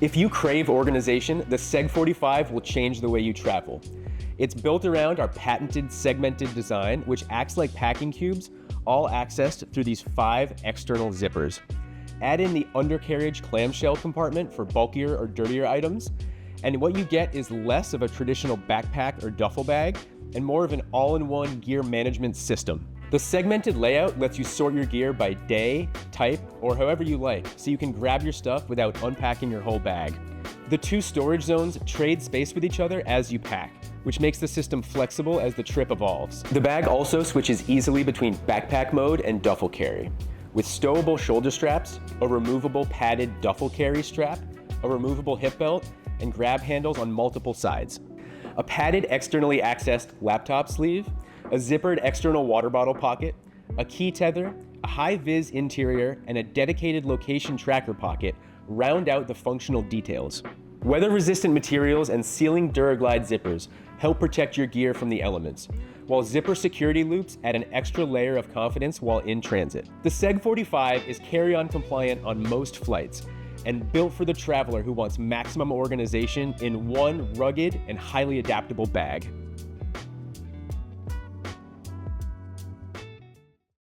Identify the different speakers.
Speaker 1: If you crave organization, the SEG 45 will change the way you travel. It's built around our patented segmented design, which acts like packing cubes, all accessed through these 5 external zippers. Add in the undercarriage clamshell compartment for bulkier or dirtier items, and what you get is less of a traditional backpack or duffel bag and more of an all-in-one gear management system. The segmented layout lets you sort your gear by day, type, or however you like, so you can grab your stuff without unpacking your whole bag. The 2 storage zones trade space with each other as you pack, which makes the system flexible as the trip evolves. The bag also switches easily between backpack mode and duffel carry, with stowable shoulder straps, a removable padded duffel carry strap, a removable hip belt, and grab handles on multiple sides. A padded externally accessed laptop sleeve, a zippered external water bottle pocket, a key tether, a high-vis interior, and a dedicated location tracker pocket round out the functional details. Weather-resistant materials and sealing DuraGlide zippers help protect your gear from the elements, while zipper security loops add an extra layer of confidence while in transit. The SEG 45 is carry-on compliant on most flights, and built for the traveler who wants maximum organization in one rugged and highly adaptable bag.